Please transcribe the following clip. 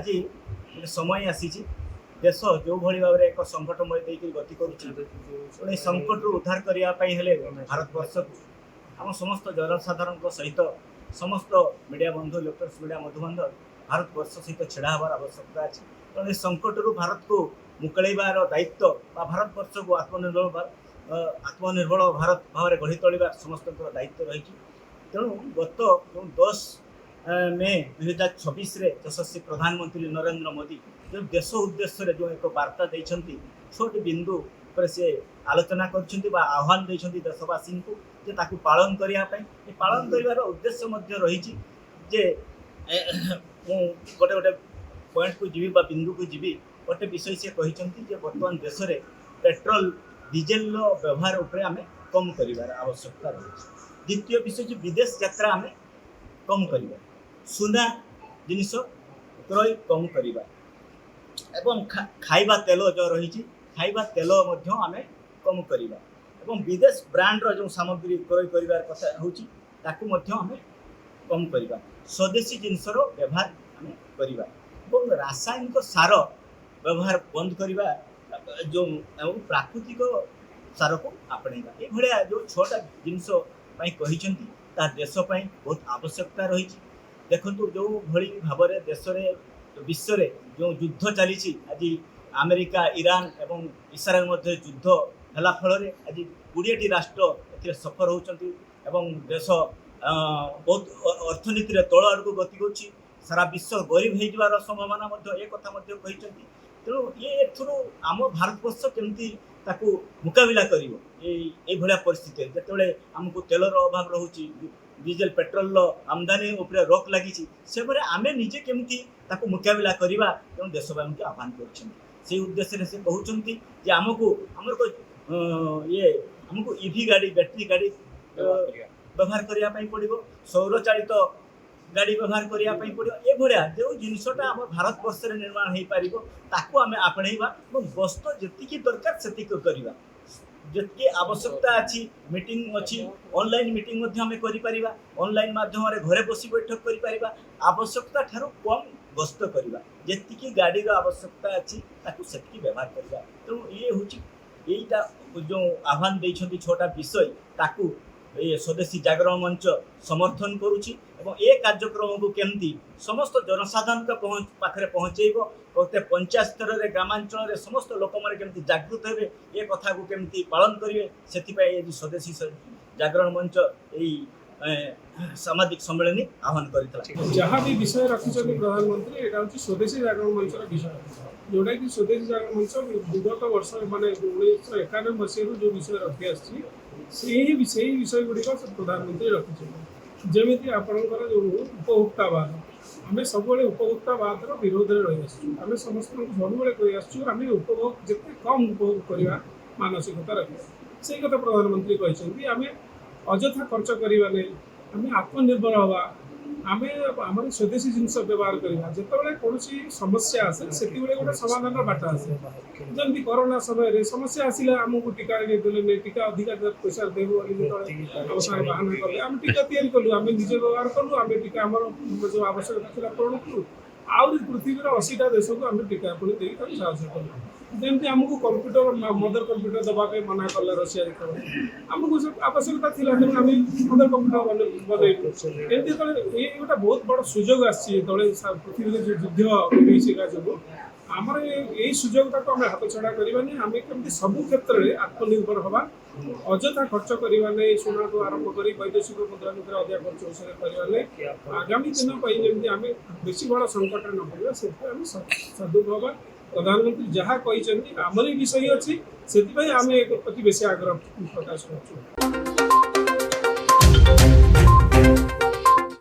आज गोटे समय आसी देश जो भाई भाव में एक संकटमय देकर गति कर संकट उद्धार करने भारतवर्ष को आम समस्त जनसाधारण सहित समस्त मीडिया बंधु इलेक्ट्रोनिक्स मीडिया मधुबंधन भारतवर्ष सहित छेड़ा हबार आवश्यकता अच्छी तेणु संकट भारत को मुकलैबार दायित्व भारतवर्ष को आत्मनिर्भर भारत भाव में गढ़ी तोड़ समस्त दायित्व रही तेणु गत जो 10 मे 2026 यशस्वी प्रधानमंत्री नरेंद्र मोदी जो देश उद्देश्य जो एक वार्ता देते छोटे बिंदु पर से आलोचना कर आह्वान देते देशवासी को जे ताकू पालन करने पालन कर उद्देश्य रही गोटे गोटे पॉइंट को जीवी बिंदु को जीवी गोटे विषय से कहते बर्तमान देश में पेट्रोल डीजेल व्यवहार उपर आम कम कर आवश्यकता रही। द्वितीय विषय विदेश यात्रा आम कम करवा सुना जिनिस क्रय कम करवा एवं खाइबा तेल जो रही खाइबा तेल आम कम करवा एवं विदेश ब्रांडर जो सामग्री क्रय कर कथा होमि कम करवा स्वदेशी जिनसर व्यवहार आम करवा और रासायनिक सार व्यवहार बंद करवा जो प्राकृतिक सार को आपणेगा ये जो छोटा जिनस देश बहुत आवश्यकता रही। देखु जो भली भाव में देश विश्व जो युद्ध चली आज अमेरिका ईरान एवं इस्राएल मध्य युद्ध होला फल आज 20टी राष्ट्र ए सफर होती देश बहुत अर्थनीति तल आड़ को गति कर सारा विश्व गरीब हो संभावना एक कथा तेणु ये आम भारतवर्ष केमती ताकू मुकाबिला कर परिस्थिति जिते आमको तेलर अभाव रोचे डीजेल पेट्रोल आमदानी उपर रोक लगी से आम निजे केमती ताकू मुकाबिला करवा तेणु देशवासी को आह्वान कर उद्देश्य से कहते आमको आमर ये आमको ईवी गाड़ी बैटेरी गाड़ी व्यवहार करने पड़ो सौर चालित गाड़ी व्यवहार करने पड़ो ये जो जिनसटा आम भारतवर्ष में निर्माण हो पार ताकू आम आपणेबा वस्तु जी दरकार से करवा जी आवश्यकता अच्छी मीटिंग अच्छी ऑनलाइन मीटिंग आम कर ऑनलाइन माध्यम घरे बसी बैठक कर आवश्यकता ठार कम गस्त करवा जी गाड़ी आवश्यकता अच्छी से व्यवहार करवा तेणु ये हूँ यहीटा जो आह्वान देते छोटा विषय ताकू ये स्वदेशी जागरण मंच समर्थन करुच्ची ए कार्यक्रम को केमती समस्त जनसाधारण पाखे पहुँचेब प्रत्येक पंचायत स्तर में ग्रामांचल समस्त लोक मैंने जागृत हे ये कथा को केमती पालन करेंगे से स्वदेशी जागरण मंच सामाजिक सम्मेलन आह्वान कर जहाँ भी विषय रखिंट प्रधानमंत्री यहाँ हूँ स्वदेशी जागरण मंच विषय जोटा कि स्वदेशी जागरण मंच विगत वर्ष मैंने 1991 मसीह जो विषय रखी आसी विषय गुड़िक प्रधानमंत्री रखिंट जमी आपणकर जो उपभोक्तावाद आम सब उपभोक्तावाद विरोध में रही आम समस्त सब कही उपभोग जिते कम उपभोग करवा मानसिकता रखा से कथा प्रधानमंत्री कहते आम अଯଥା खर्च करवा नहीं आम आत्मनिर्भर हवा आम आम स्वदेशी जिनस व्यवहार करवा जिते कौन समस्या आसे से गोटे समाधान बाट आसे जमी कोरोना समय समस्या आसला आमको टीका देने टीका अधिका पैसा देव अवसर बाहन कले आम टीका तैयारी कलु आम निजे व्यवहार कलु आम टीका आम जो आवश्यकता था पूरण कलु आउरी पृथ्वीर 80टा देश को आम टीका पुणी साहय कलु जमी आमको कंप्यूटर मदर कंप्यूटर दवाई मना कला रशिया आमको आवश्यकता थी आम मदर कंप्यूटर बनइलु एमती ये गोटे बहुत बड़ सुजोग आसी पृथ्वी जो युद्ध जो आमर यही सुजोगटा को आम हाथ छड़ा करवानी आम कमी सब क्षेत्र में आत्मनिर्भर हवा अଯଥା खर्च करवाने सुना को आरंभ कर वैदेशिक मुद्रा नीति अधिक खर्च करवा आगामी दिन जमी आम बेसी बड़ संकट न पड़ा से सदुभ प्रधानमंत्री जहाँ कहते आमरी विषय अच्छी से आम एक प्रति बेसी आग्रह प्रकाश कर।